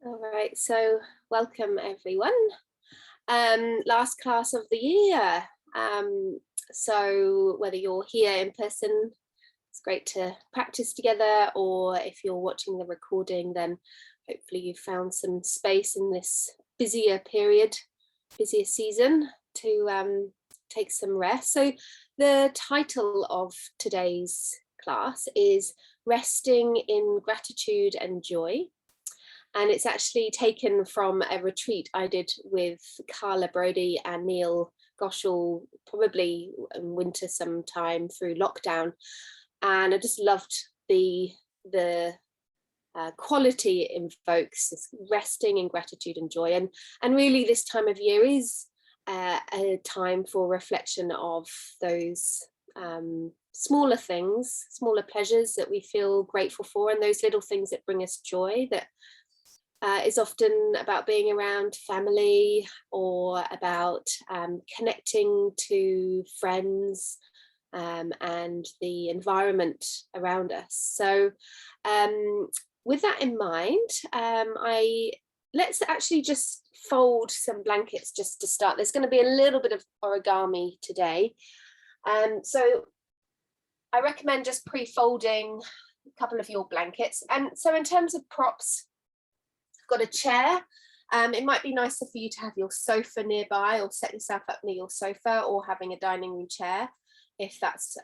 All right, so welcome everyone. Last class of the year. So whether you're here in person, it's great to practice together, or if you're watching the recording, then hopefully you found some space in this busier period, busier season to take some rest. So the title of today's class is Resting in Gratitude and Joy. And it's actually taken from a retreat I did with Carla Brody and Neil Goshall, probably in winter sometime through lockdown. And I just loved the quality it invokes, this resting in gratitude and joy. And really this time of year is a time for reflection of those smaller things, smaller pleasures that we feel grateful for, and those little things that bring us joy, that is often about being around family or about connecting to friends and the environment around us. So with that in mind, let's actually just fold some blankets just to start. There's going to be a little bit of origami today. So I recommend just pre-folding a couple of your blankets. And so in terms of props, got a chair. It might be nicer for you to have your sofa nearby, or set yourself up near your sofa, or having a dining room chair if that's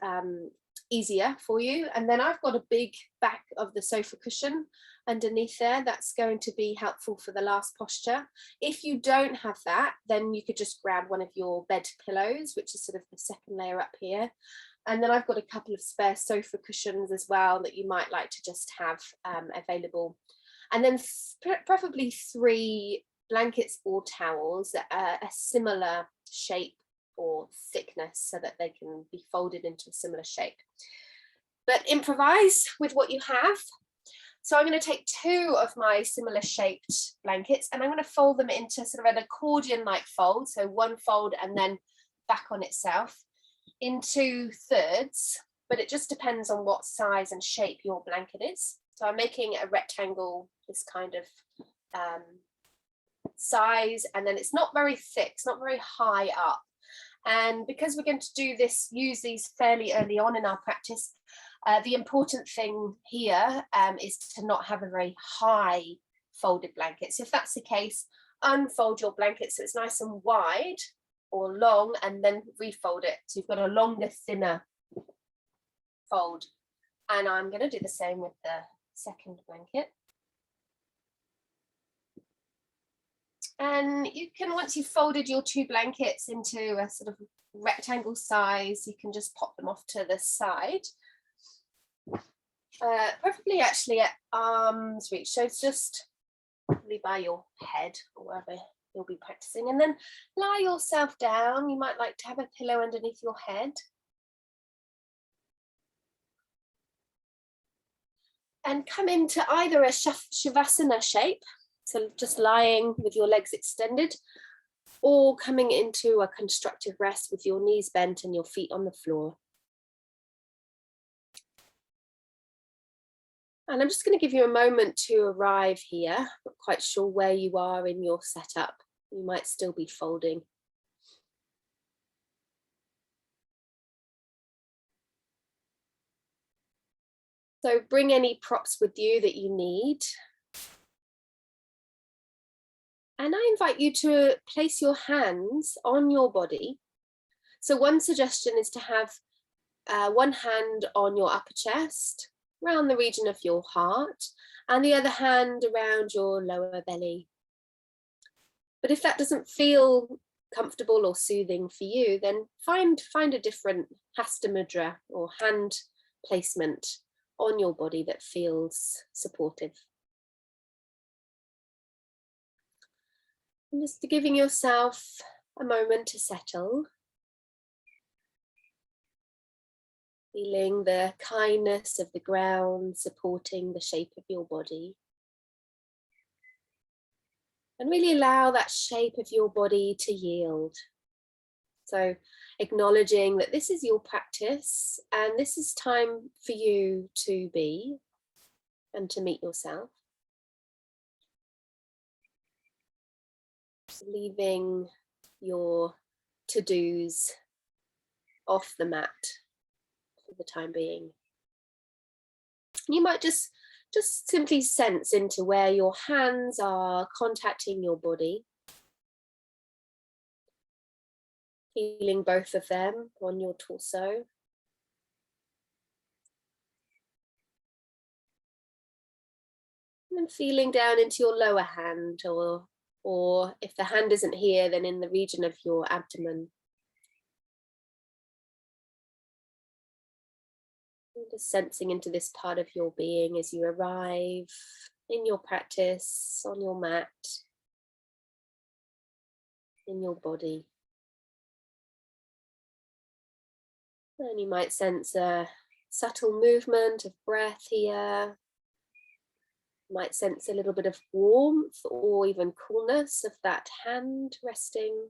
easier for you. And then I've got a big back of the sofa cushion underneath there that's going to be helpful for the last posture. If you don't have that, then you could just grab one of your bed pillows, which is sort of the second layer up here. And then I've got a couple of spare sofa cushions as well that you might like to just have available. And then preferably 3 blankets or towels that are a similar shape or thickness, so that they can be folded into a similar shape. But improvise with what you have. So I'm going to take 2 of my similar shaped blankets, and I'm going to fold them into sort of an accordion-like fold. So one fold and then back on itself into thirds, but it just depends on what size and shape your blanket is. So I'm making a rectangle, this kind of size, and then it's not very thick, it's not very high up. And because we're going to do this, use these fairly early on in our practice, the important thing here is to not have a very high folded blanket. So if that's the case, unfold your blanket so it's nice and wide or long, and then refold it so you've got a longer, thinner fold. And I'm going to do the same with the second blanket. And you can, once you've folded your 2 blankets into a sort of rectangle size, you can just pop them off to the side, preferably actually at arm's reach, so it's just probably by your head or wherever you'll be practicing. And then lie yourself down. You might like to have a pillow underneath your head. And come into either a Shavasana shape, so just lying with your legs extended, or coming into a constructive rest with your knees bent and your feet on the floor. And I'm just going to give you a moment to arrive here. Not quite sure where you are in your setup. You might still be folding. So bring any props with you that you need. And I invite you to place your hands on your body. So one suggestion is to have one hand on your upper chest, around the region of your heart, and the other hand around your lower belly. But if that doesn't feel comfortable or soothing for you, then find a different hasta mudra or hand placement on your body that feels supportive. And just giving yourself a moment to settle. Feeling the kindness of the ground supporting the shape of your body. And really allow that shape of your body to yield. So acknowledging that this is your practice and this is time for you to be and to meet yourself. leaving your to-dos off the mat for the time being. You might just simply sense into where your hands are contacting your body, feeling both of them on your torso. And feeling down into your lower hand, or if the hand isn't here, then in the region of your abdomen. And just sensing into this part of your being as you arrive in your practice, on your mat, in your body. And you might sense a subtle movement of breath here. You might sense a little bit of warmth or even coolness of that hand resting.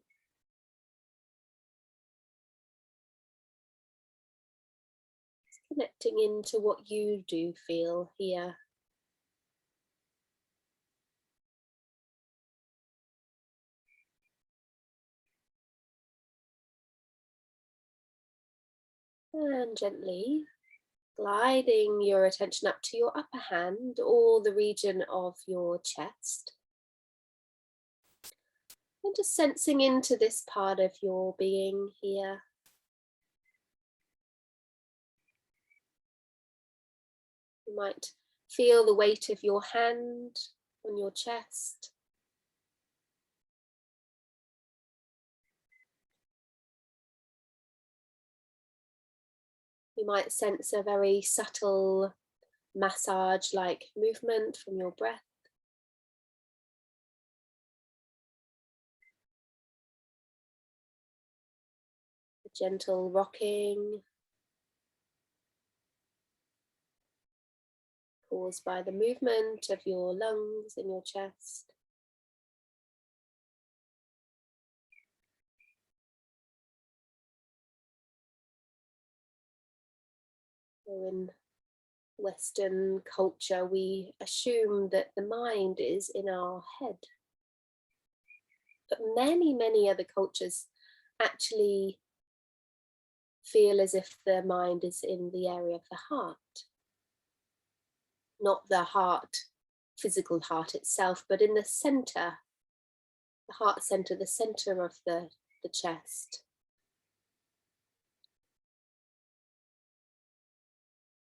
Connecting into what you do feel here. And gently gliding your attention up to your upper hand or the region of your chest. And just sensing into this part of your being here. You might feel the weight of your hand on your chest. You might sense a very subtle massage-like movement from your breath. A gentle rocking caused by the movement of your lungs in your chest. So in Western culture, we assume that the mind is in our head. But many, many other cultures actually feel as if the mind is in the area of the heart. Not the heart, physical heart itself, but in the center, the heart center, the center of the chest.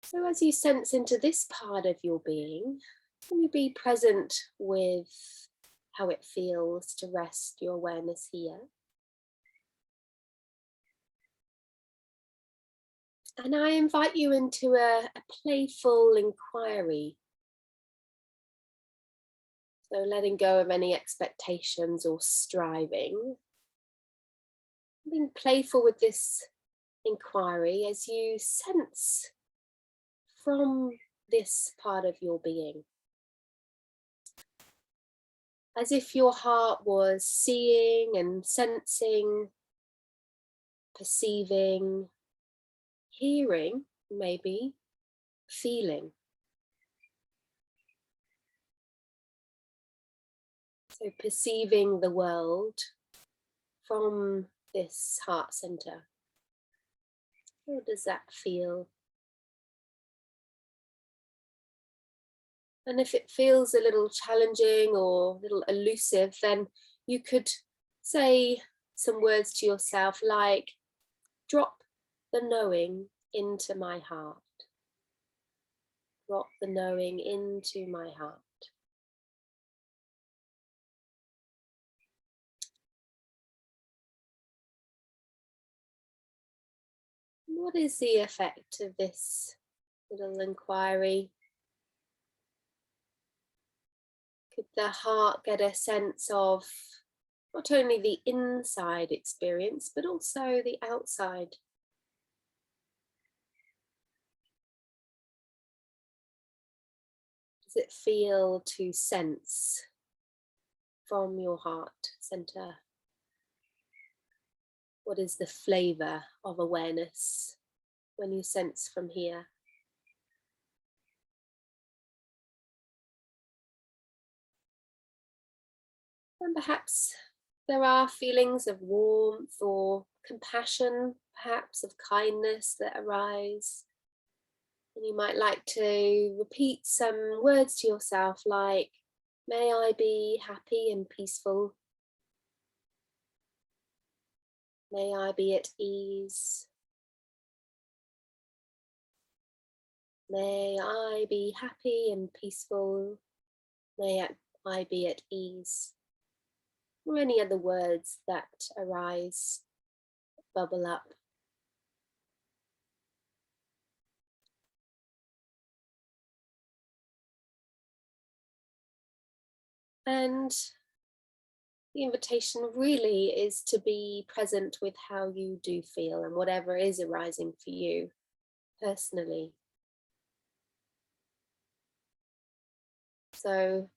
So as you sense into this part of your being, can you be present with how it feels to rest your awareness here? And I invite you into a playful inquiry. So letting go of any expectations or striving. Being playful with this inquiry as you sense from this part of your being. As if your heart was seeing and sensing, perceiving, hearing, maybe, feeling. So perceiving the world from this heart center. How does that feel? And if it feels a little challenging or a little elusive, then you could say some words to yourself like, drop the knowing into my heart. Drop the knowing into my heart. What is the effect of this little inquiry? Could the heart get a sense of not only the inside experience, but also the outside? Does it feel to sense from your heart center? What is the flavor of awareness when you sense from here? And perhaps There are feelings of warmth or compassion, perhaps of kindness that arise. And you might like to repeat some words to yourself like, may I be happy and peaceful. May I be at ease. May I be happy and peaceful. May I be at ease. Or any other words that arise, bubble up. And the invitation really is to be present with how you do feel and whatever is arising for you personally. So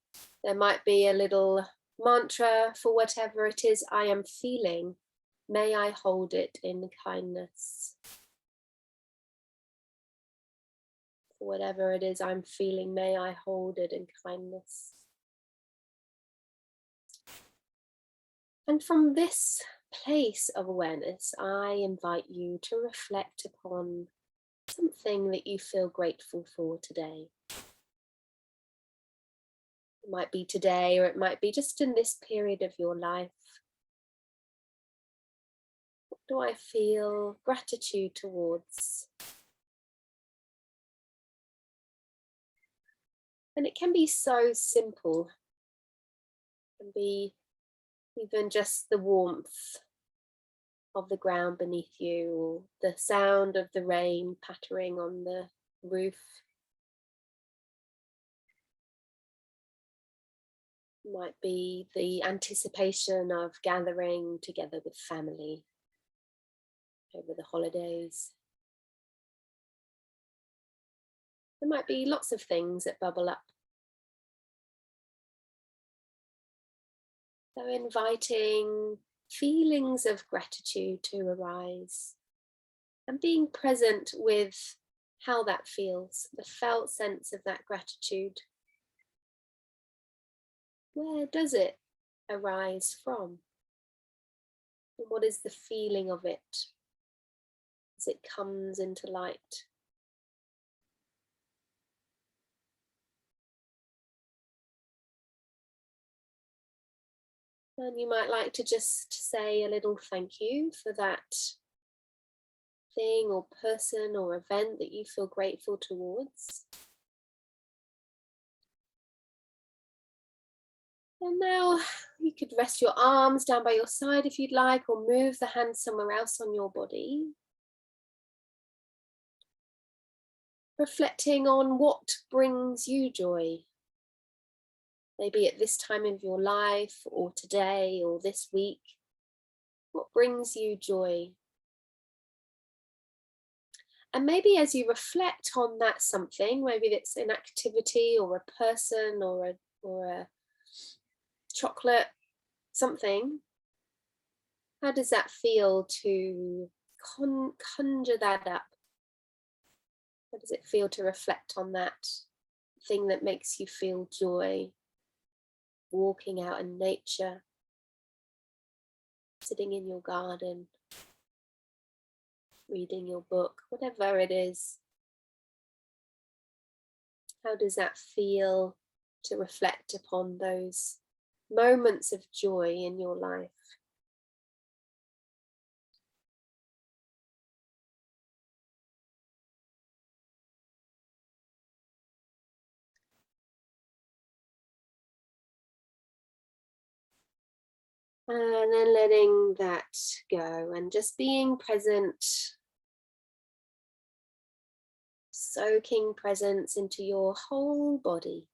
there might be a little mantra for whatever it is I am feeling. May I hold it in kindness. For whatever it is I'm feeling, may I hold it in kindness. And from this place of awareness, I invite you to reflect upon something that you feel grateful for today. It might be today, or it might be just in this period of your life. What do I feel gratitude towards? And it can be so simple. It can be even just the warmth of the ground beneath you, or the sound of the rain pattering on the roof. It might be the anticipation of gathering together with family over the holidays. There might be lots of things that bubble up. So inviting feelings of gratitude to arise and being present with how that feels, the felt sense of that gratitude. Where does it arise from? And what is the feeling of it as it comes into light? And you might like to just say a little thank you for that thing or person or event that you feel grateful towards. And now you could rest your arms down by your side if you'd like, or move the hands somewhere else on your body. Reflecting on what brings you joy. Maybe at this time of your life, or today, or this week. What brings you joy? And maybe as you reflect on that something, maybe it's an activity or a person or a chocolate, something, how does that feel to conjure that up? How does it feel to reflect on that thing that makes you feel joy? Walking out in nature, sitting in your garden, reading your book, whatever it is. How does that feel to reflect upon those moments of joy in your life? And then letting that go and just being present, soaking presence into your whole body.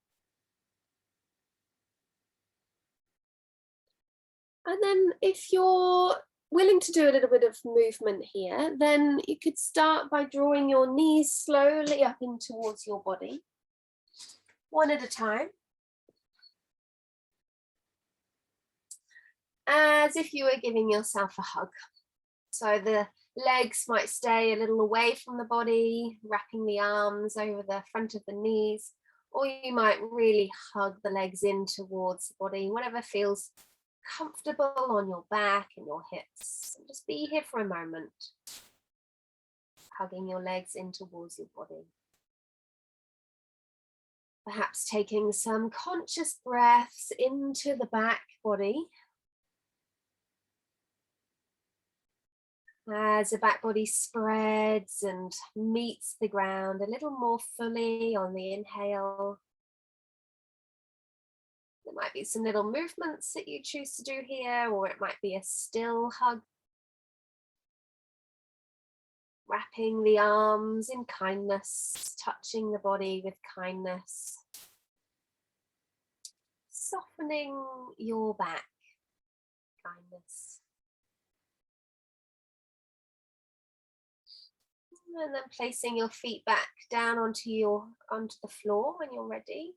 And then if you're willing to do a little bit of movement here, then you could start by drawing your knees slowly up in towards your body, one at a time, as if you were giving yourself a hug. So the legs might stay a little away from the body, wrapping the arms over the front of the knees, or you might really hug the legs in towards the body, whatever feels comfortable on your back and your hips. And just be here for a moment, hugging your legs in towards your body. Perhaps taking some conscious breaths into the back body. As the back body spreads and meets the ground a little more fully on the inhale. There might be some little movements that you choose to do here, or it might be a still hug. Wrapping the arms in kindness, touching the body with kindness. Softening your back, kindness. And then placing your feet back down onto the floor when you're ready.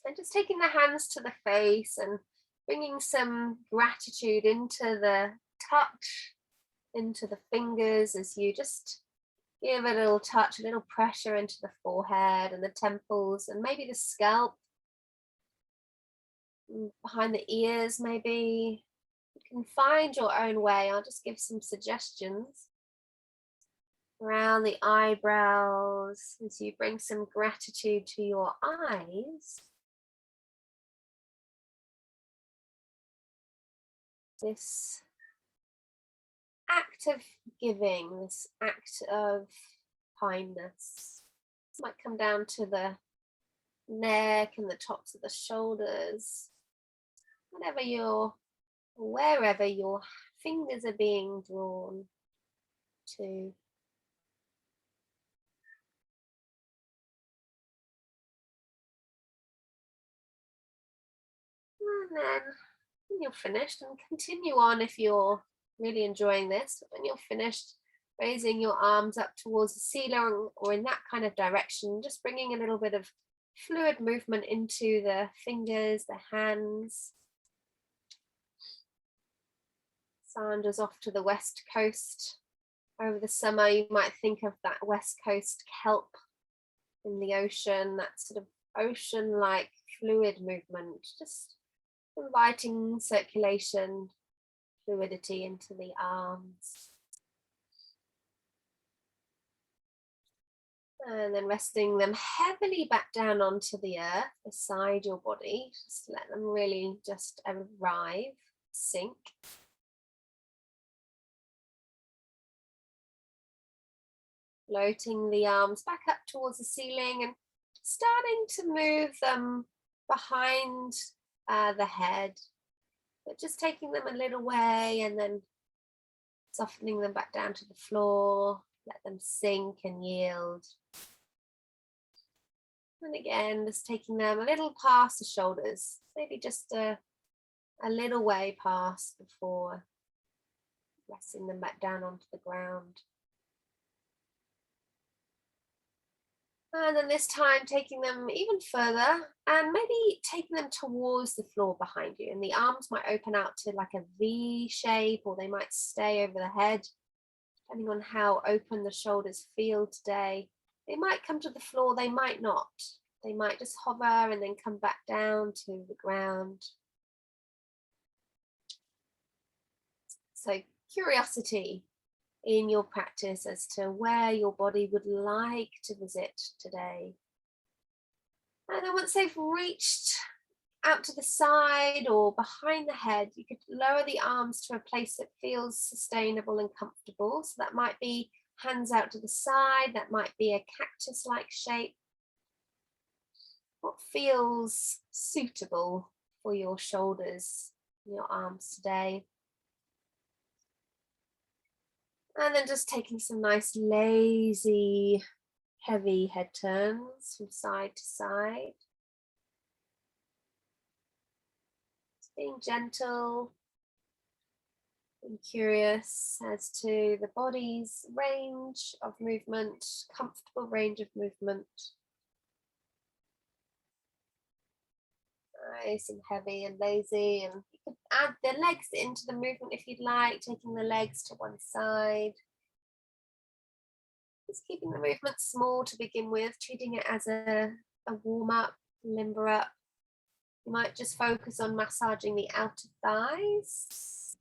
And just taking the hands to the face and bringing some gratitude into the touch, into the fingers, as you just give a little touch, a little pressure into the forehead and the temples and maybe the scalp, behind the ears maybe. You can find your own way. I'll just give some suggestions. Around the eyebrows, as you bring some gratitude to your eyes. This act of giving, this act of kindness, this might come down to the neck and the tops of the shoulders, wherever your fingers are being drawn to. And then when you're finished, and continue on if you're really enjoying this, when you're finished, raising your arms up towards the ceiling or in that kind of direction, just bringing a little bit of fluid movement into the fingers, the hands. Sandra's off to the west coast. Over the summer, you might think of that west coast kelp in the ocean, that sort of ocean-like fluid movement, just inviting circulation, fluidity into the arms. And then resting them heavily back down onto the earth beside your body. Just let them really just arrive, sink. Floating the arms back up towards the ceiling and starting to move them behind the head, but just taking them a little way and then softening them back down to the floor. Let them sink and yield. And again, just taking them a little past the shoulders, maybe just a little way past before resting them back down onto the ground. And then this time taking them even further and maybe taking them towards the floor behind you. And the arms might open out to like a V shape, or they might stay over the head, depending on how open the shoulders feel today. They might come to the floor, they might not. They might just hover and then come back down to the ground. So curiosity in your practice as to where your body would like to visit today. And then once they've reached out to the side or behind the head, you could lower the arms to a place that feels sustainable and comfortable. So that might be hands out to the side, that might be a cactus-like shape. What feels suitable for your shoulders and your arms today? And then just taking some nice lazy, heavy head turns from side to side. Just being gentle and curious as to the body's range of movement, comfortable range of movement. Nice and heavy and lazy, and you could add the legs into the movement if you'd like, taking the legs to one side. Just keeping the movement small to begin with, treating it as a warm-up, limber up. You might just focus on massaging the outer thighs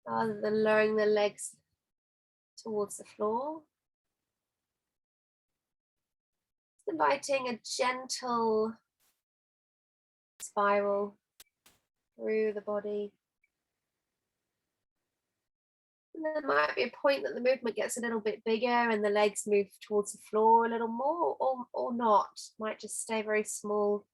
rather than lowering the legs towards the floor. Inviting a gentle spiral through the body. And there might be a point that the movement gets a little bit bigger and the legs move towards the floor a little more, or not. Might just stay very small.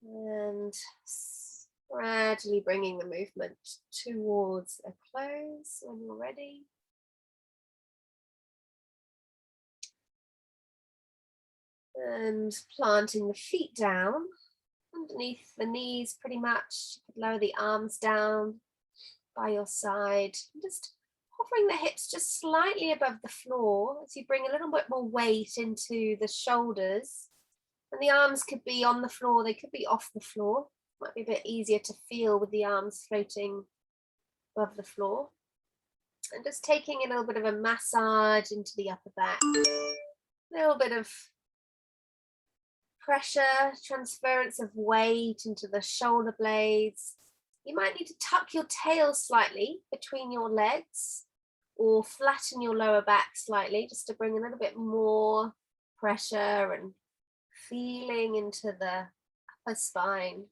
And gradually bringing the movement towards a close when you're ready. And planting the feet down underneath the knees pretty much. You could lower the arms down by your side. Just hovering the hips just slightly above the floor as you bring a little bit more weight into the shoulders. And the arms could be on the floor, they could be off the floor. Might be a bit easier to feel with the arms floating above the floor. And just taking a little bit of a massage into the upper back. A little bit of pressure, transference of weight into the shoulder blades. You might need to tuck your tail slightly between your legs or flatten your lower back slightly just to bring a little bit more pressure and feeling into the upper spine.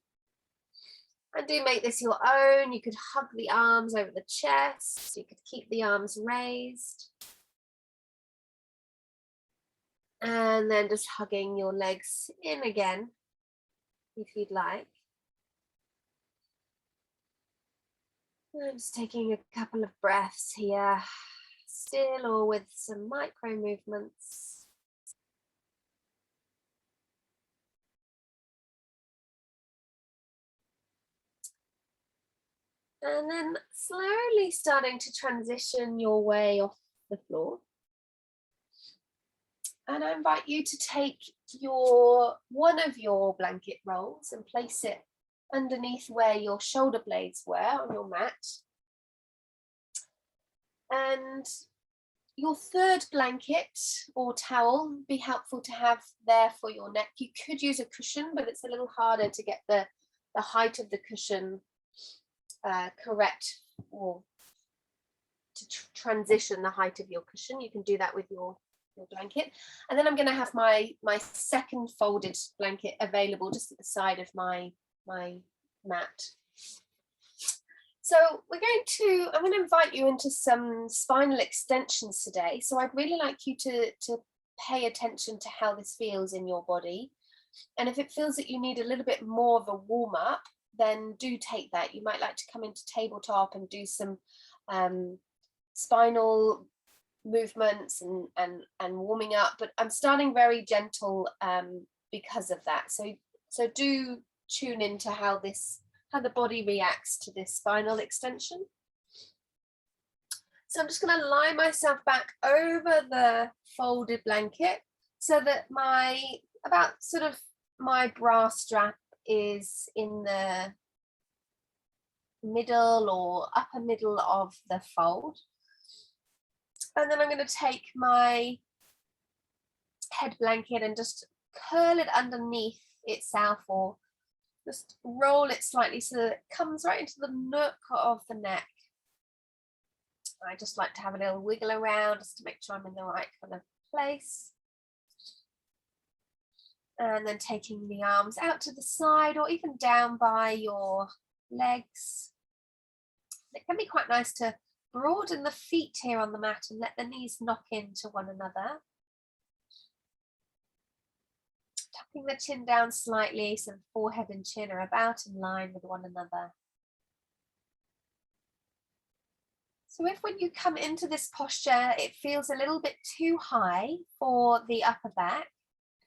And do make this your own. You could hug the arms over the chest. You could keep the arms raised. And then just hugging your legs in again, if you'd like. I'm just taking a couple of breaths here, still or with some micro movements. And then slowly starting to transition your way off the floor. And I invite you to take one of your blanket rolls and place it underneath where your shoulder blades were on your mat. And your third blanket or towel would be helpful to have there for your neck. You could use a cushion, but it's a little harder to get the height of the cushion correct, or to transition the height of your cushion. You can do that with your blanket. And then I'm going to have my second folded blanket available just at the side of my mat. So I'm going to invite you into some spinal extensions today. So I'd really like you to pay attention to how this feels in your body. And if it feels that you need a little bit more of a warm up, then do take that. You might like to come into tabletop and do some spinal movements and warming up, but I'm starting very gentle because of that. So do tune into how the body reacts to this spinal extension. So I'm just going to lie myself back over the folded blanket so that my bra strap is in the middle or upper middle of the fold. And then I'm going to take my head blanket and just curl it underneath itself, or just roll it slightly so that it comes right into the nook of the neck. I just like to have a little wiggle around just to make sure I'm in the right kind of place. And then taking the arms out to the side or even down by your legs. It can be quite nice to broaden the feet here on the mat and let the knees knock into one another. Tucking the chin down slightly so the forehead and chin are about in line with one another. So if when you come into this posture, it feels a little bit too high for the upper back,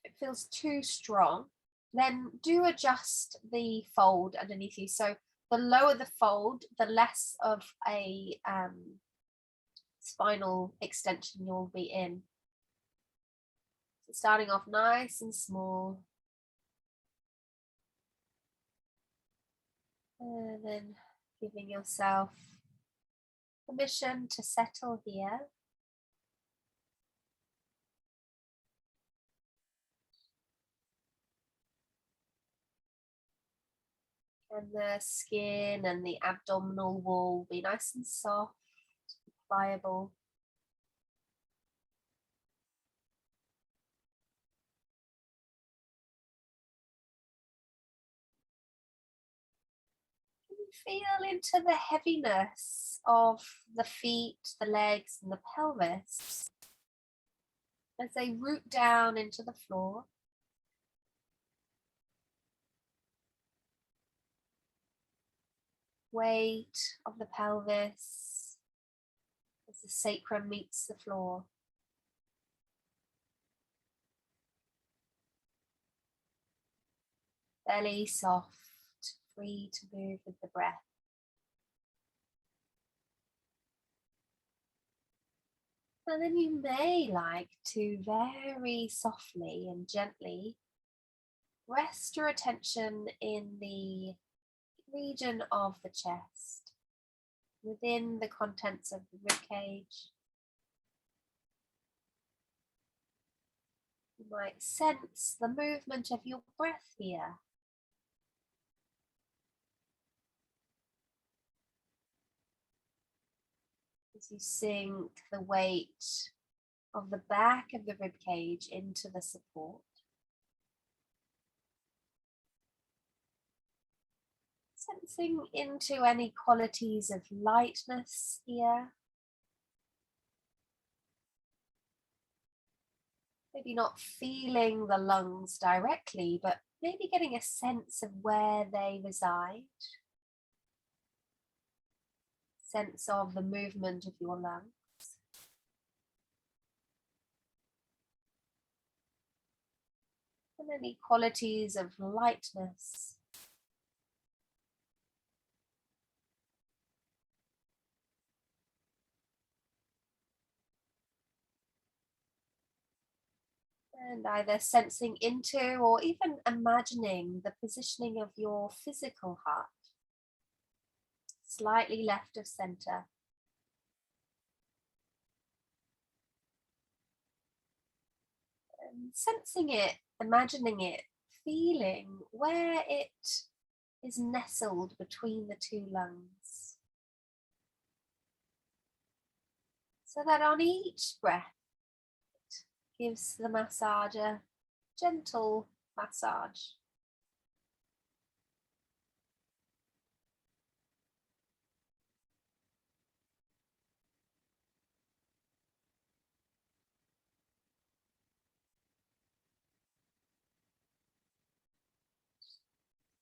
it feels too strong, then do adjust the fold underneath you. So the lower the fold, the less of a spinal extension you'll be in. So starting off nice and small. And then Giving yourself permission to settle here. And the skin and the abdominal wall be nice and soft, pliable. Feel into the heaviness of the feet, the legs, and the pelvis as they root down into the floor. Weight of the pelvis as the sacrum meets the floor. Belly soft, free to move with the breath. And then you may like to very softly and gently rest your attention in the region of the chest, within the contents of the ribcage. You might sense the movement of your breath here. As you sink the weight of the back of the ribcage into the support. Sensing into any qualities of lightness here. Maybe not feeling the lungs directly, but maybe getting a sense of where they reside. Sense of the movement of your lungs. And any qualities of lightness. And either sensing into or even imagining the positioning of your physical heart, slightly left of center. And sensing it, imagining it, feeling where it is nestled between the two lungs. So that on each breath, gives the massager gentle massage.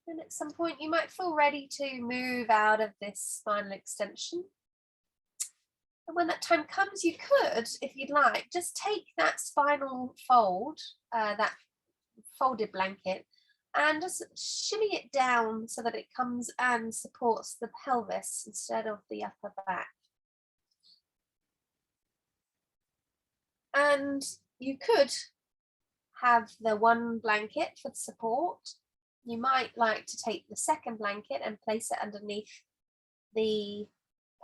And at some point you might feel ready to move out of this spinal extension. And when that time comes, you could, if you'd like, just take that spinal fold, that folded blanket, and just shimmy it down so that it comes and supports the pelvis instead of the upper back. And you could have the one blanket for support. You might like to take the second blanket and place it underneath the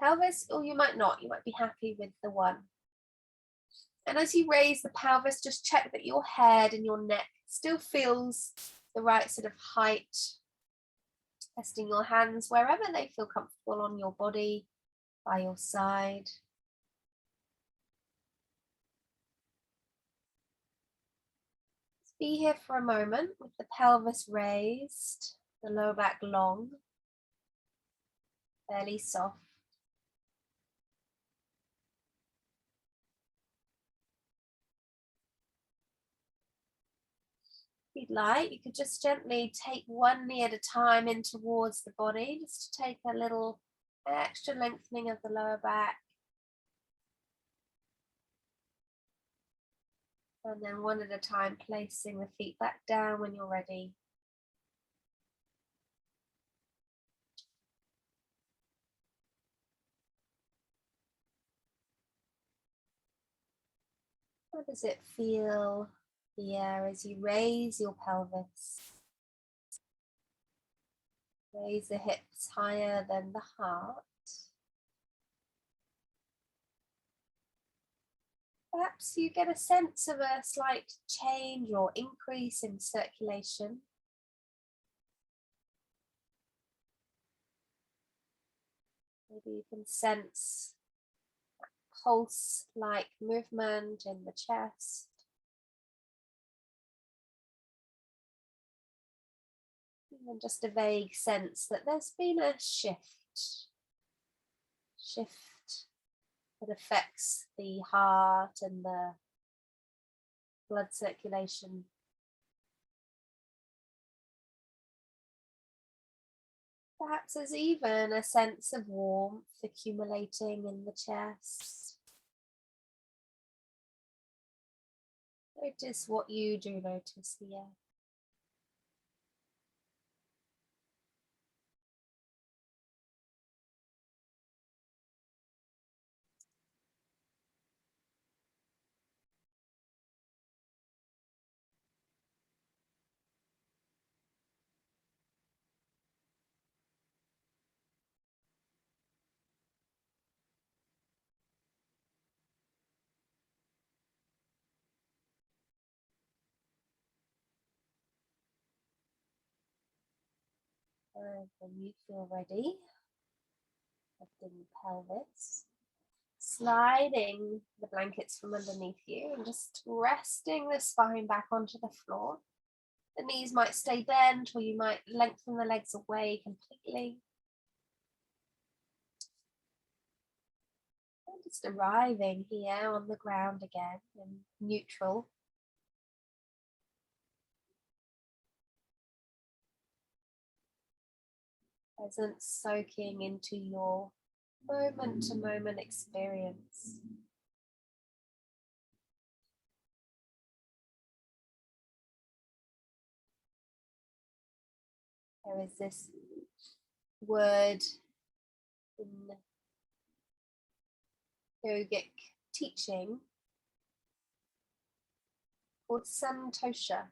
pelvis, or you might not. You might be happy with the one. And as you raise the pelvis, just check that your head and your neck still feels the right sort of height. Testing your hands wherever they feel comfortable on your body, by your side. Be here for a moment with the pelvis raised, the lower back long, belly soft. If you'd like, you could just gently take one knee at a time in towards the body, just to take a little extra lengthening of the lower back. And then one at a time, placing the feet back down when you're ready. How does it feel here as you raise your pelvis? Raise the hips higher than the heart. Perhaps you get a sense of a slight change or increase in circulation. Maybe you can sense pulse-like movement in the chest. Even just a vague sense that there's been a shift that affects the heart and the blood circulation. Perhaps there's even a sense of warmth accumulating in the chest. Notice what you do notice here. And when you feel ready, lifting the pelvis, sliding the blankets from underneath you and just resting the spine back onto the floor. The knees might stay bent, or you might lengthen the legs away completely. And just arriving here on the ground again in neutral. Presence soaking into your moment-to-moment experience. There is this word in yogic teaching called santosha,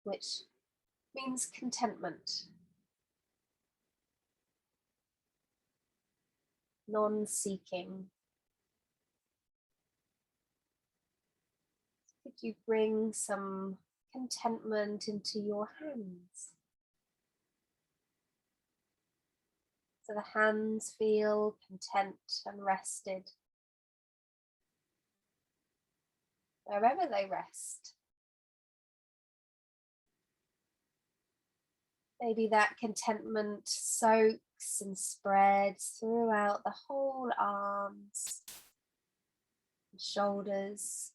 which means contentment, non-seeking. Could you bring some contentment into your hands? So the hands feel content and rested wherever they rest. Maybe that contentment soaks and spreads throughout the whole arms and shoulders.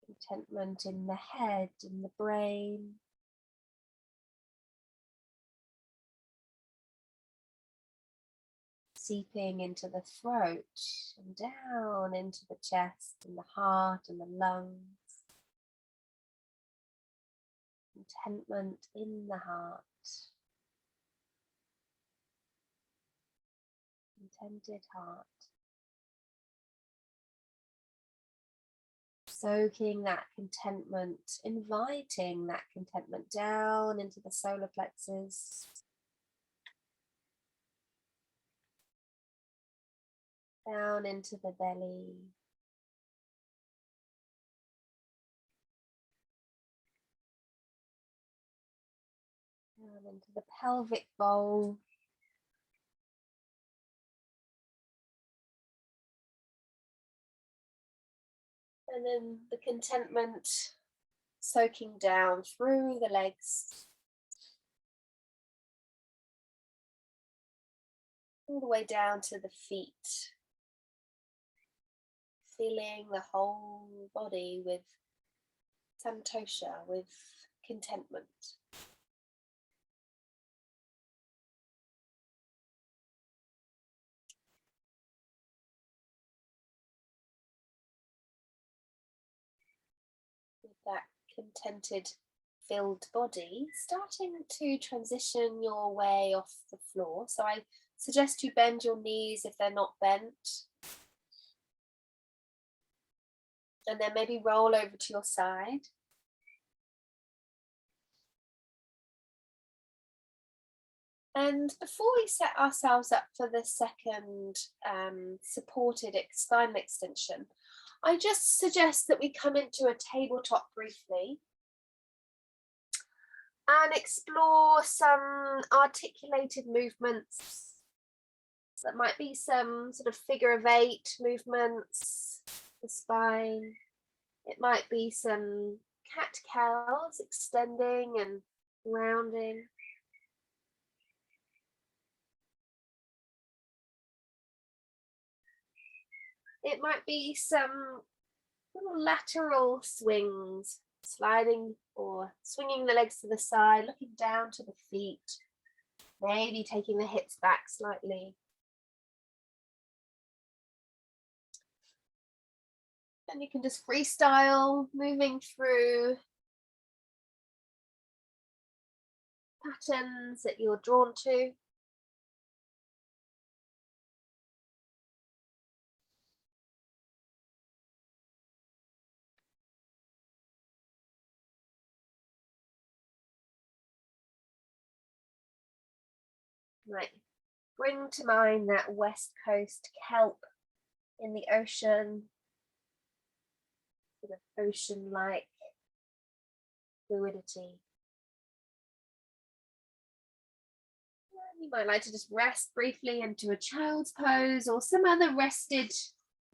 Contentment in the head, in the brain. Seeping into the throat and down into the chest and the heart and the lungs. Contentment in the heart. Contented heart. Soaking that contentment, inviting that contentment down into the solar plexus. Down into the belly. Down into the pelvic bowl. And then the contentment soaking down through the legs. All the way down to the feet. Filling the whole body with santosha, with contentment. With that contented, filled body, starting to transition your way off the floor. So I suggest you bend your knees if they're not bent. And then maybe roll over to your side. And before we set ourselves up for the second supported spinal extension, I just suggest that we come into a tabletop briefly and explore some articulated movements. That might be some sort of figure of 8 movements, the spine. It might be some cat-cows, extending and rounding. It might be some little lateral swings, sliding or swinging the legs to the side, looking down to the feet, maybe taking the hips back slightly. And you can just freestyle, moving through patterns that you're drawn to. Right, bring to mind that west coast kelp in the ocean, sort of ocean-like fluidity. You might like to just rest briefly into a child's pose or some other rested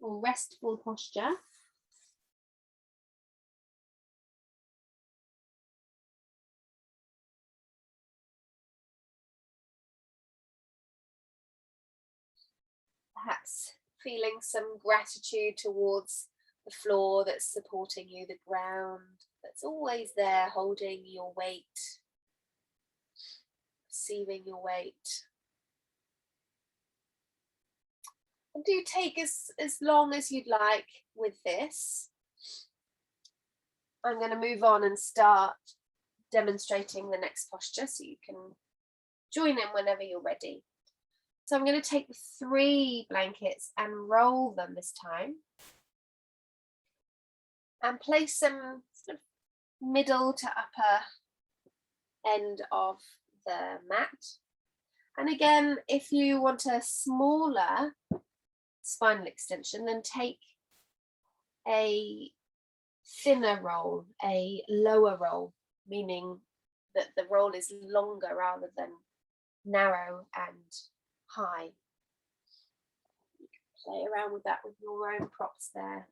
or restful posture. Perhaps feeling some gratitude towards the floor that's supporting you, the ground that's always there holding your weight, receiving your weight. And do take as long as you'd like with this. I'm going to move on and start demonstrating the next posture so you can join in whenever you're ready. So I'm going to take the 3 blankets and roll them this time. And place them sort of middle to upper end of the mat. And again, if you want a smaller spinal extension, then take a thinner roll, a lower roll, meaning that the roll is longer rather than narrow and high. You can play around with that with your own props there.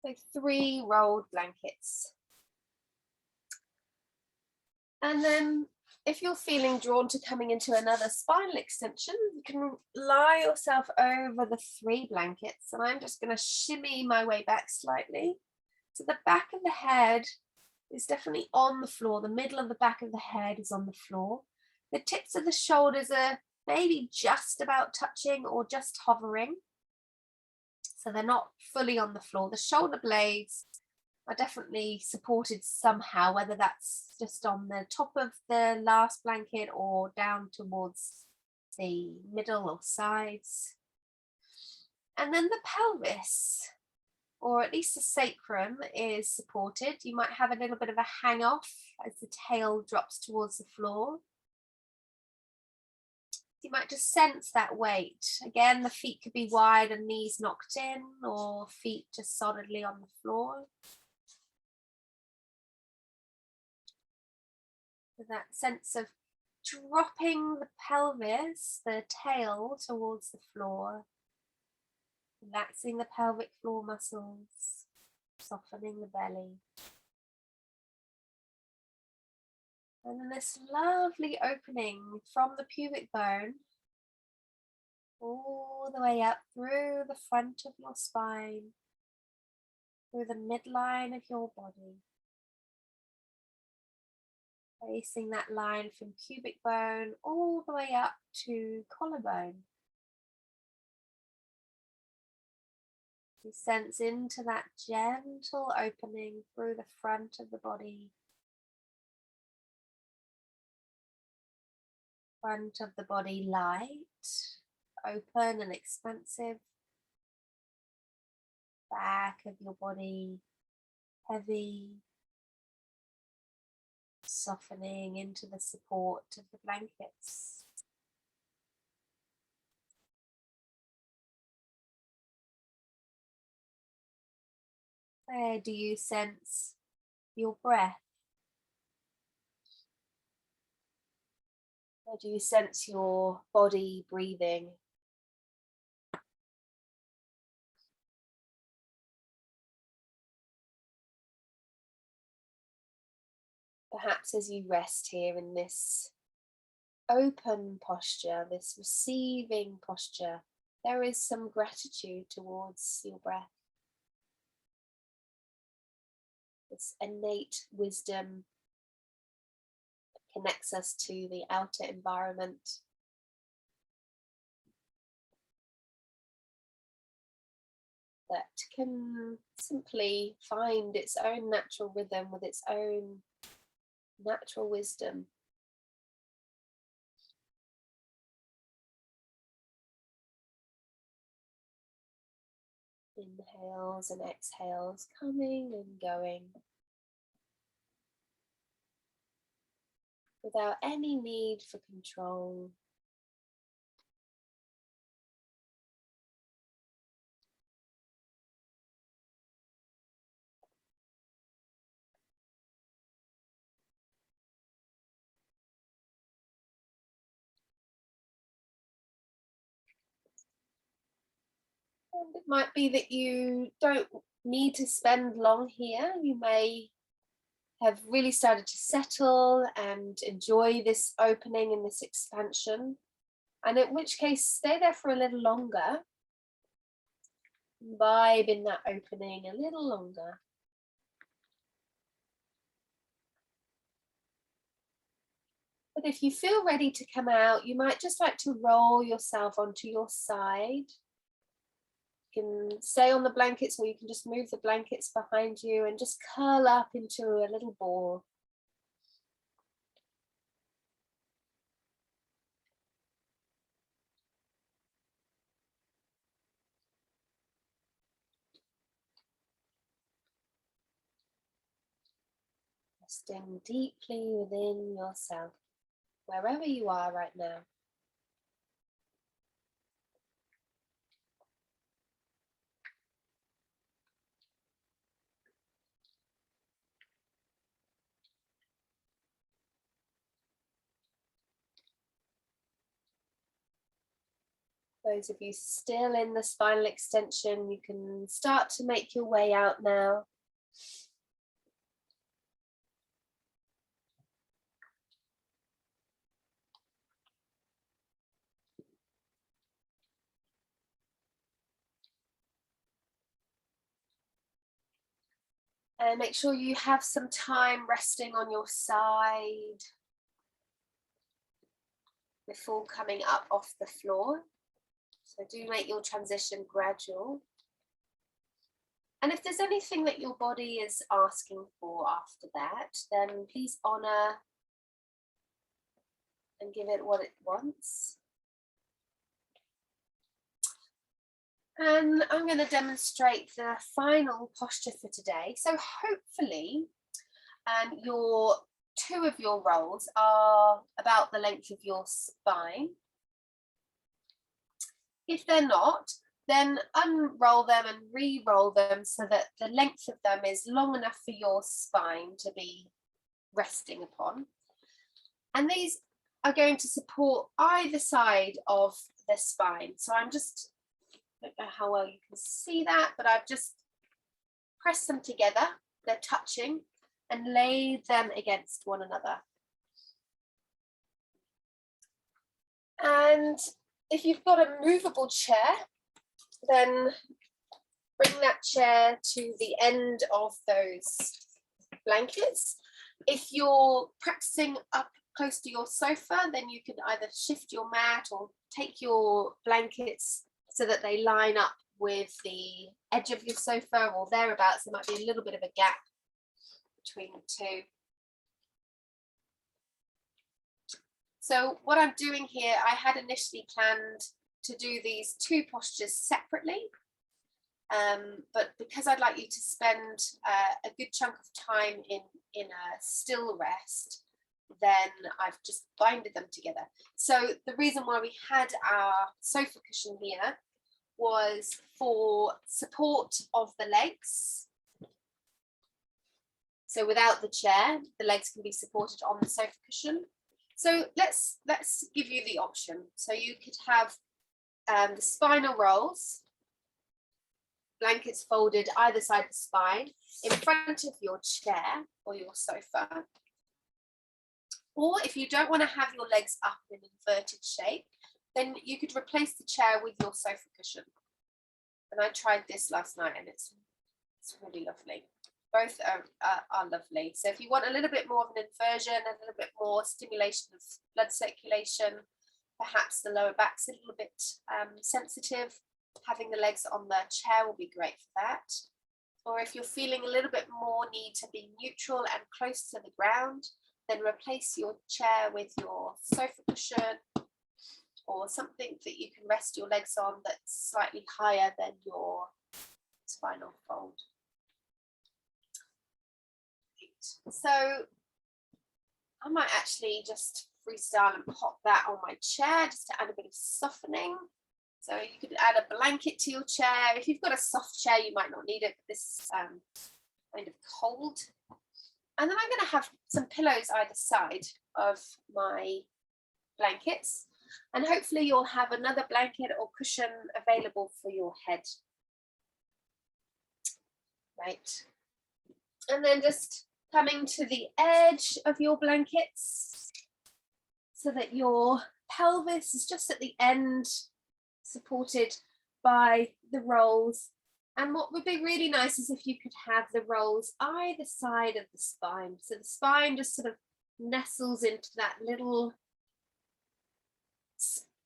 So 3 rolled blankets. And then if you're feeling drawn to coming into another spinal extension, you can lie yourself over the 3 blankets. And I'm just going to shimmy my way back slightly. So the back of the head is definitely on the floor. The middle of the back of the head is on the floor. The tips of the shoulders are maybe just about touching or just hovering. So they're not fully on the floor. The shoulder blades are definitely supported somehow, whether that's just on the top of the last blanket or down towards the middle or sides. And then the pelvis, or at least the sacrum, is supported. You might have a little bit of a hang off as the tail drops towards the floor. You might just sense that weight. Again, the feet could be wide and knees knocked in, or feet just solidly on the floor. With that sense of dropping the pelvis, the tail towards the floor, relaxing the pelvic floor muscles, softening the belly. And then this lovely opening from the pubic bone all the way up through the front of your spine, through the midline of your body. Tracing that line from pubic bone all the way up to collarbone. You sense into that gentle opening through the front of the body. Front of the body light, open and expansive. back of your body heavy, softening into the support of the blankets. Where do you sense your breath? Where do you sense your body breathing? Perhaps as you rest here in this open posture, this receiving posture, there is some gratitude towards your breath. This innate wisdom connects us to the outer environment. That can simply find its own natural rhythm with its own natural wisdom. Inhales and exhales, coming and going, without any need for control. And it might be that you don't need to spend long here. You may have really started to settle and enjoy this opening and this expansion. And in which case, stay there for a little longer. Vibe in that opening a little longer. But if you feel ready to come out, you might just like to roll yourself onto your side. You can stay on the blankets, or you can just move the blankets behind you and just curl up into a little ball. Resting deeply within yourself, wherever you are right now. Those of you still in the spinal extension, you can start to make your way out now. And make sure you have some time resting on your side before coming up off the floor. So do make your transition gradual. And if there's anything that your body is asking for after that, then please honor and give it what it wants. And I'm going to demonstrate the final posture for today. So hopefully two of your rolls are about the length of your spine. If they're not, then unroll them and re-roll them so that the length of them is long enough for your spine to be resting upon. And these are going to support either side of the spine. So I don't know how well you can see that, but I've just pressed them together. They're touching, and lay them against one another. And if you've got a movable chair, then bring that chair to the end of those blankets. If you're practicing up close to your sofa, then you can either shift your mat or take your blankets so that they line up with the edge of your sofa or thereabouts. There might be a little bit of a gap between the two. So what I'm doing here, I had initially planned to do these two postures separately, But because I'd like you to spend a good chunk of time in a still rest, then I've just binded them together. So the reason why we had our sofa cushion here was for support of the legs. So without the chair, the legs can be supported on the sofa cushion. So let's give you the option. So you could have the spinal rolls, blankets folded either side of the spine in front of your chair or your sofa. Or if you don't want to have your legs up in an inverted shape, then you could replace the chair with your sofa cushion. And I tried this last night and it's really lovely. Both are lovely. So if you want a little bit more of an inversion, a little bit more stimulation of blood circulation, perhaps the lower back's a little bit sensitive, having the legs on the chair will be great for that. Or if you're feeling a little bit more need to be neutral and close to the ground, then replace your chair with your sofa cushion or something that you can rest your legs on that's slightly higher than your spinal fold. So I might actually just freestyle and pop that on my chair just to add a bit of softening. So you could add a blanket to your chair. If you've got a soft chair, you might not need it, but this is kind of cold. And then I'm going to have some pillows either side of my blankets. And hopefully you'll have another blanket or cushion available for your head. Right. And then just coming to the edge of your blankets so that your pelvis is just at the end, supported by the rolls. And what would be really nice is if you could have the rolls either side of the spine. So the spine just sort of nestles into that little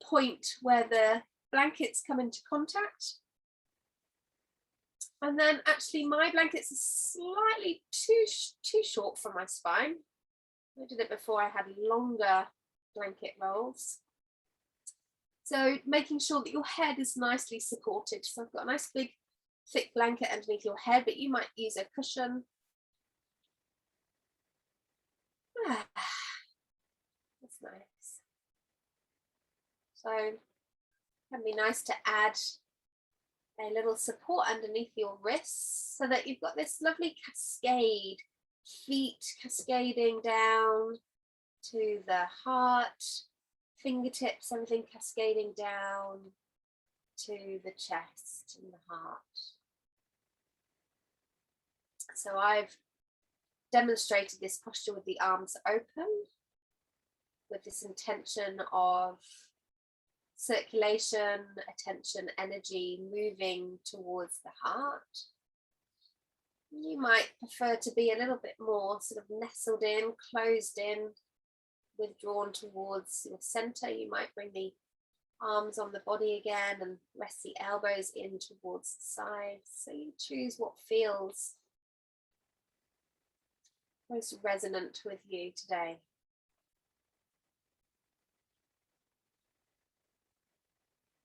point where the blankets come into contact. And then actually my blankets are slightly too short for my spine. I did it before I had longer blanket rolls. So making sure that your head is nicely supported. So I've got a nice big thick blanket underneath your head, but you might use a cushion. That's nice. So it can be nice to add a little support underneath your wrists so that you've got this lovely cascade, feet cascading down to the heart, fingertips, everything cascading down to the chest and the heart. So I've demonstrated this posture with the arms open, with this intention of circulation, attention, energy moving towards the heart. You might prefer to be a little bit more sort of nestled in, closed in, withdrawn towards your center. You might bring the arms on the body again and rest the elbows in towards the sides. So you choose what feels most resonant with you today.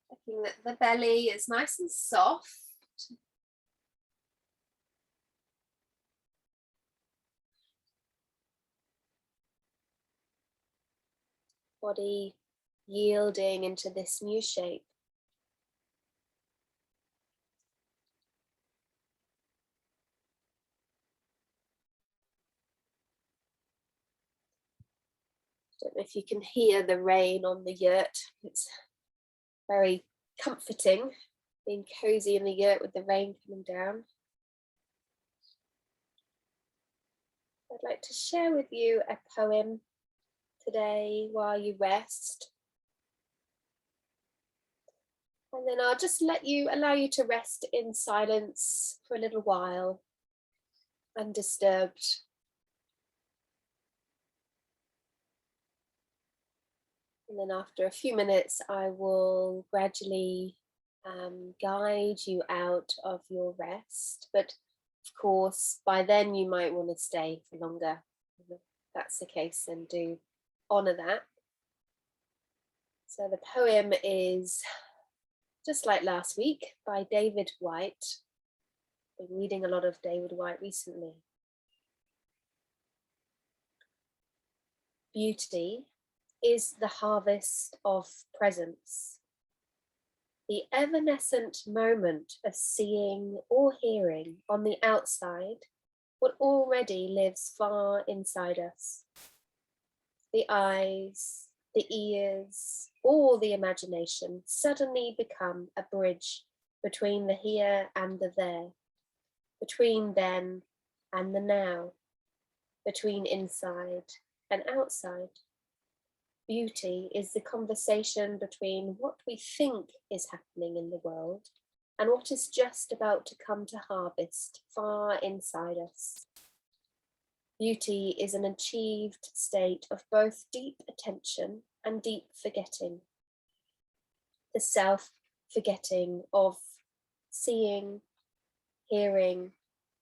Checking that the belly is nice and soft. Body yielding into this new shape. Don't know if you can hear the rain on the yurt. It's very comforting, being cozy in the yurt with the rain coming down. I'd like to share with you a poem today while you rest. And then I'll just allow you to rest in silence for a little while, undisturbed. And then after a few minutes, I will gradually guide you out of your rest. But of course, by then you might want to stay for longer. If that's the case, then do honor that. So the poem is just like last week by David White. Been reading a lot of David White recently. Beauty is the harvest of presence. The evanescent moment of seeing or hearing on the outside what already lives far inside us. The eyes, the ears, or the imagination suddenly become a bridge between the here and the there, between then and the now, between inside and outside. Beauty is the conversation between what we think is happening in the world and what is just about to come to harvest far inside us. Beauty is an achieved state of both deep attention and deep forgetting. The self-forgetting of seeing, hearing,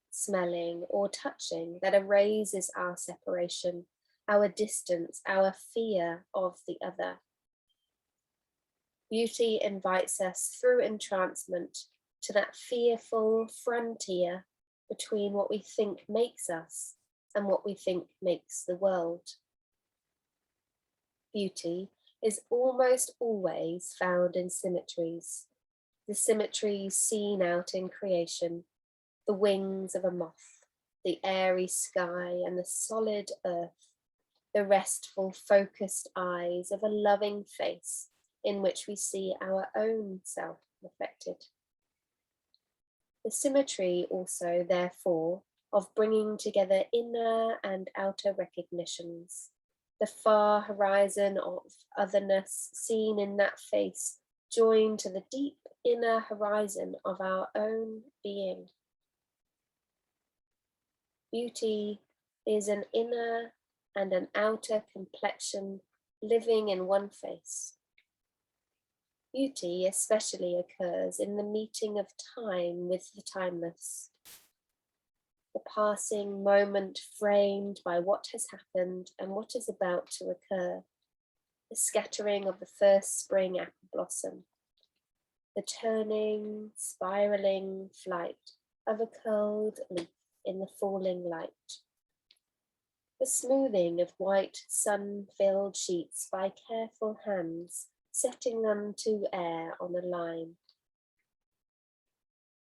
smelling, or touching that erases our separation, our distance, our fear of the other. Beauty invites us through entrancement to that fearful frontier between what we think makes us and what we think makes the world. Beauty is almost always found in symmetries, the symmetries seen out in creation, the wings of a moth, the airy sky and the solid earth, the restful, focused eyes of a loving face in which we see our own self reflected. The symmetry also, therefore, of bringing together inner and outer recognitions, the far horizon of otherness seen in that face, joined to the deep inner horizon of our own being. Beauty is an inner and an outer complexion living in one face. Beauty especially occurs in the meeting of time with the timeless, the passing moment framed by what has happened and what is about to occur, the scattering of the first spring apple blossom, the turning, spiraling flight of a curled leaf in the falling light, the smoothing of white sun-filled sheets by careful hands, setting them to air on a line.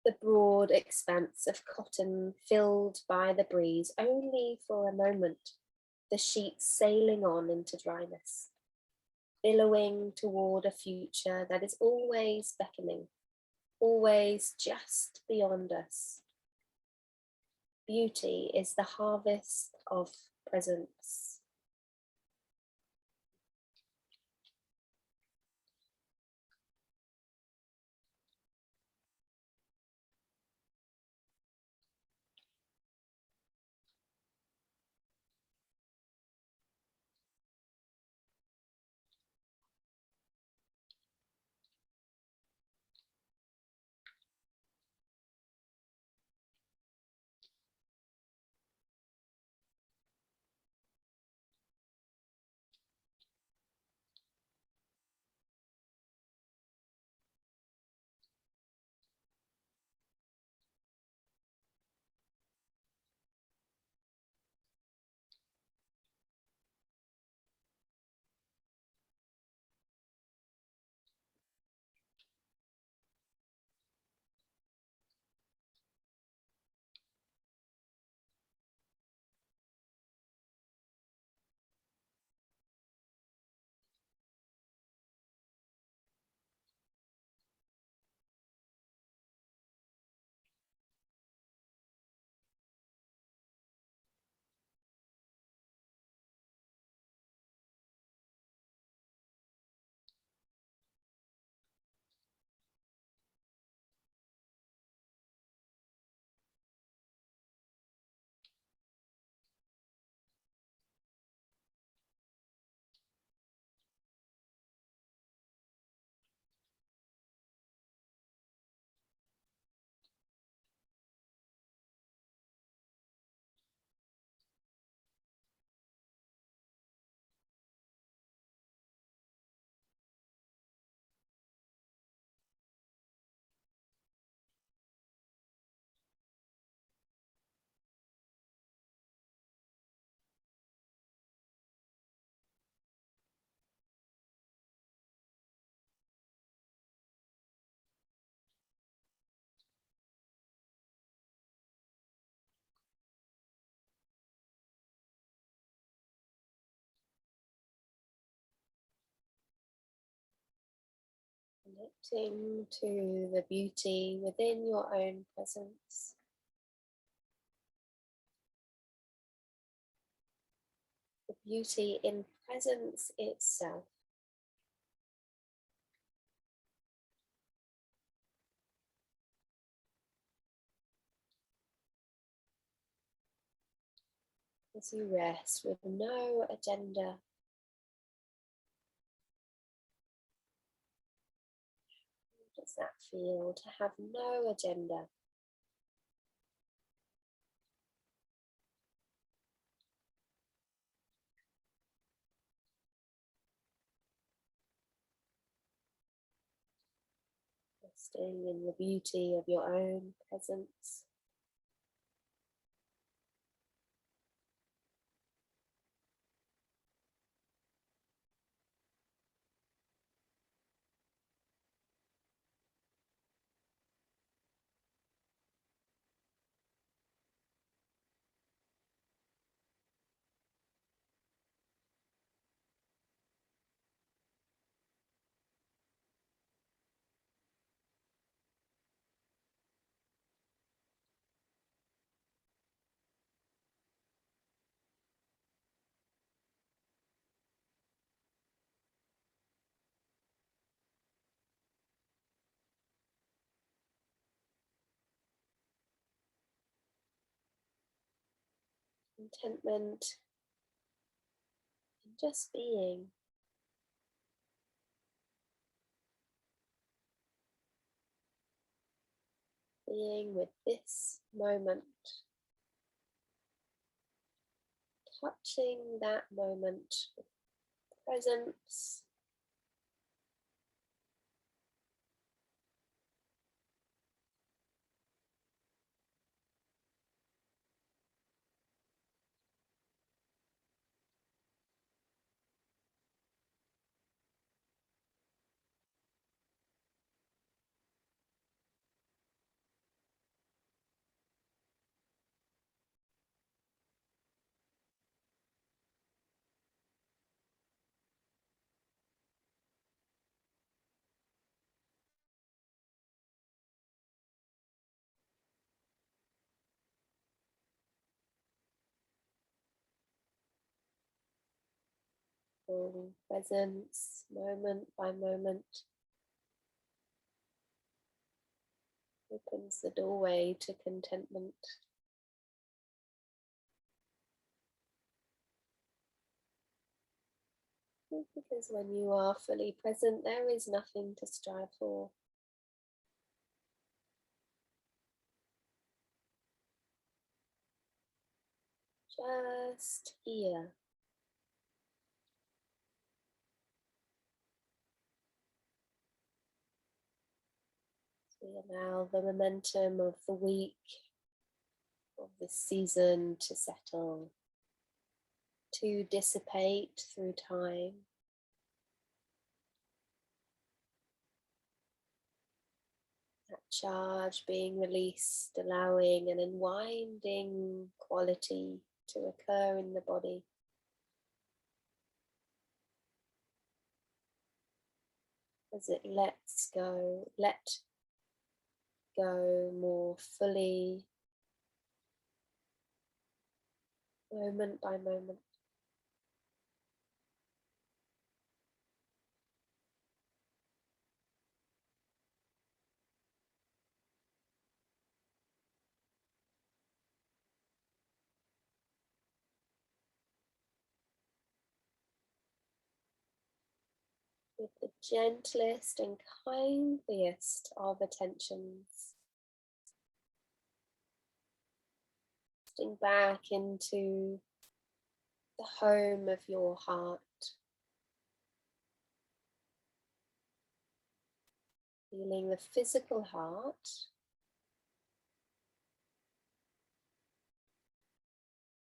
The broad expanse of cotton filled by the breeze only for a moment, the sheets sailing on into dryness, billowing toward a future that is always beckoning, always just beyond us. Beauty is the harvest of presence. Connecting to the beauty within your own presence. The beauty in presence itself. As you rest with no agenda. How does that feel to have no agenda? Resting in the beauty of your own presence. Contentment and just being. Being with this moment. Touching that moment with presence. Full presence, moment by moment, opens the doorway to contentment. Because when you are fully present, there is nothing to strive for. Just here. We allow the momentum of the week, of this season to settle, to dissipate through time. That charge being released, allowing an unwinding quality to occur in the body. As it lets go, let go more fully, moment by moment. With the gentlest and kindliest of attentions. Resting back into the home of your heart. Feeling the physical heart.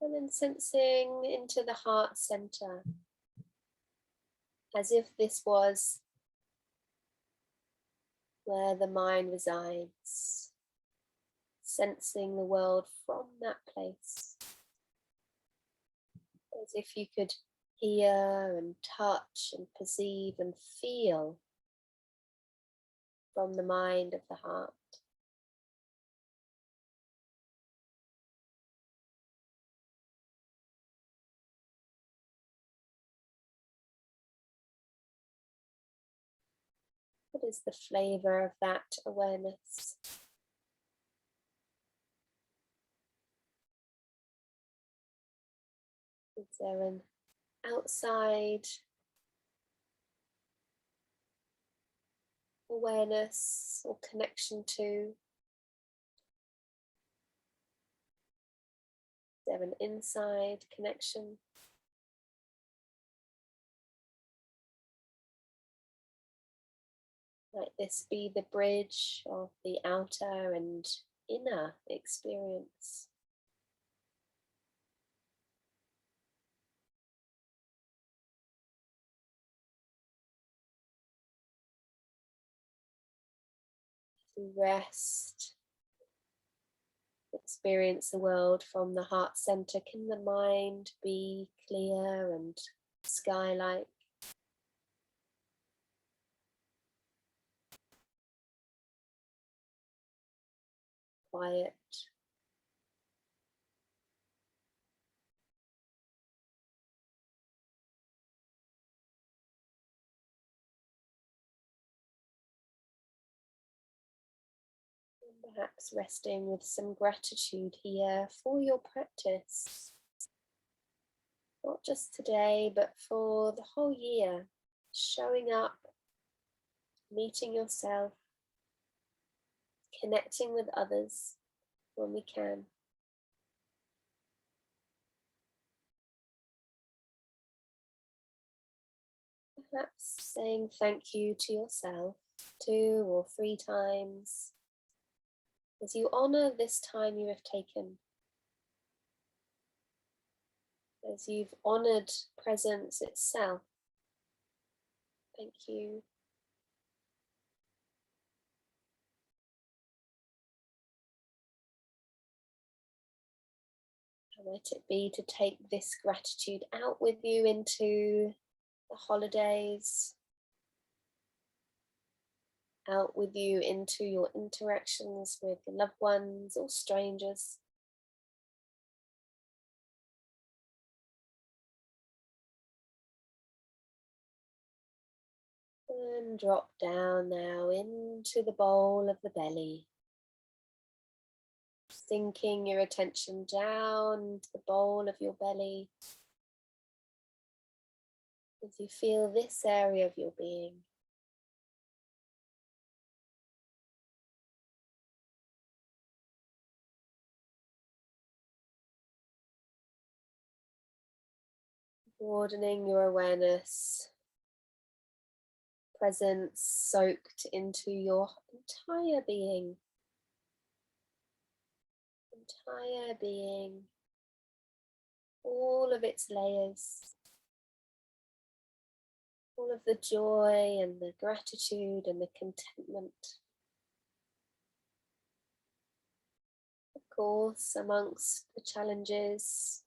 And then sensing into the heart center. As if this was where the mind resides. Sensing the world from that place. As if you could hear and touch and perceive and feel from the mind of the heart. What is the flavor of that awareness? Is there an outside awareness or connection to? Is there an inside connection? Might this be the bridge of the outer and inner experience? To rest, experience the world from the heart center. Can the mind be clear and sky-like? Quiet? Perhaps resting with some gratitude here for your practice, not just today, but for the whole year. Showing up, meeting yourself, connecting with others when we can. Perhaps saying thank you to yourself 2 or 3 times as you honor this time you have taken, as you've honored presence itself. Thank you. How might it be to take this gratitude out with you into the holidays, out with you into your interactions with loved ones or strangers? And drop down now into the bowl of the belly, sinking your attention down to the bowl of your belly as you feel this area of your being. Broadening your awareness, presence soaked into your entire being. Entire being, all of its layers, all of the joy and the gratitude and the contentment. Of course, amongst the challenges,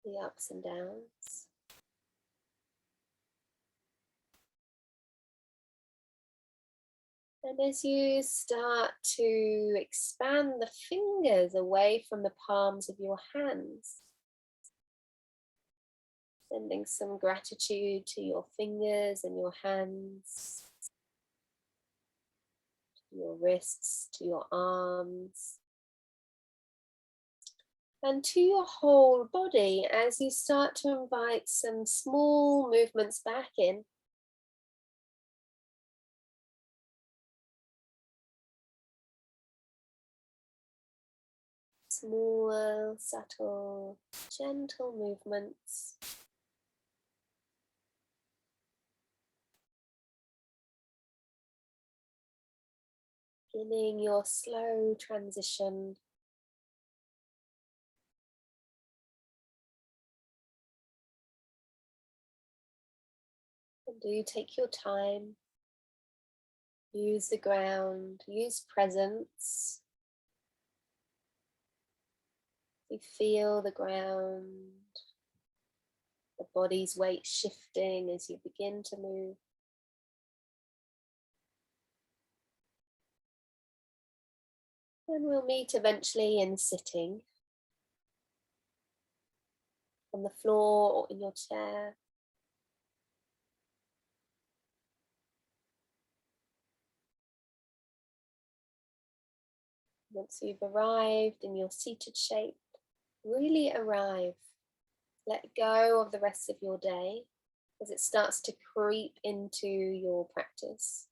the ups and downs. And as you start to expand the fingers away from the palms of your hands, sending some gratitude to your fingers and your hands, to your wrists, to your arms, and to your whole body as you start to invite some small movements back in. Small, subtle, gentle movements. Beginning your slow transition . And do take your time. Use the ground, use presence. You feel the ground, the body's weight shifting as you begin to move. And we'll meet eventually in sitting on the floor or in your chair. Once you've arrived in your seated shape, really arrive. Let go of the rest of your day as it starts to creep into your practice.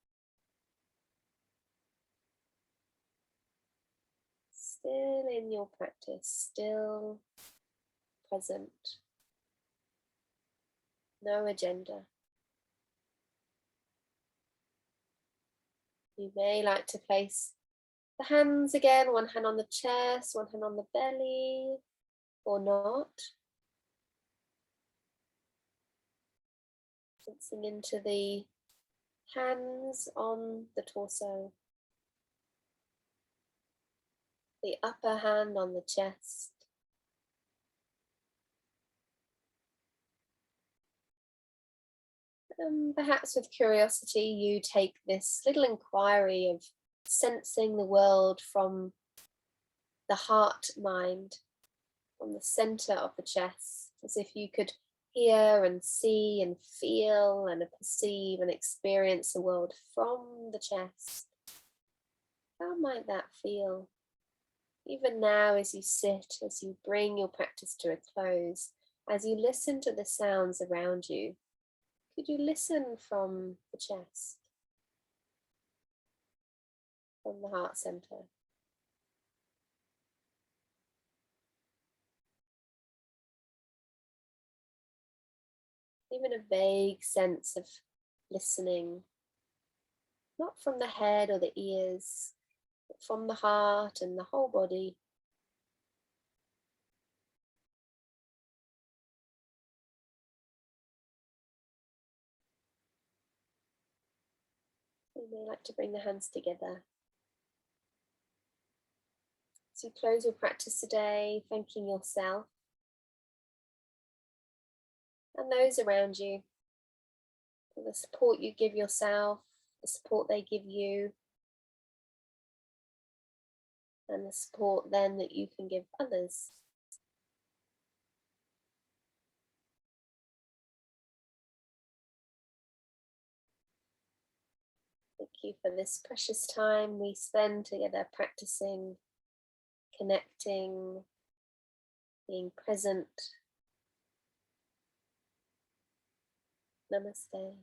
Still in your practice, still present. No agenda. You may like to place the hands again, one hand on the chest, one hand on the belly, or not. Sensing into the hands on the torso, the upper hand on the chest, and perhaps with curiosity you take this little inquiry of sensing the world from the heart mind, from the center of the chest, as if you could hear and see and feel and perceive and experience the world from the chest. How might that feel? Even now, as you sit, as you bring your practice to a close, as you listen to the sounds around you, could you listen from the chest, from the heart center? Even a vague sense of listening, not from the head or the ears, but from the heart and the whole body. You may like to bring the hands together. So close your practice today, thanking yourself and those around you for the support you give yourself, the support they give you, and the support then that you can give others. Thank you for this precious time we spend together practicing, connecting, being present. Namaste.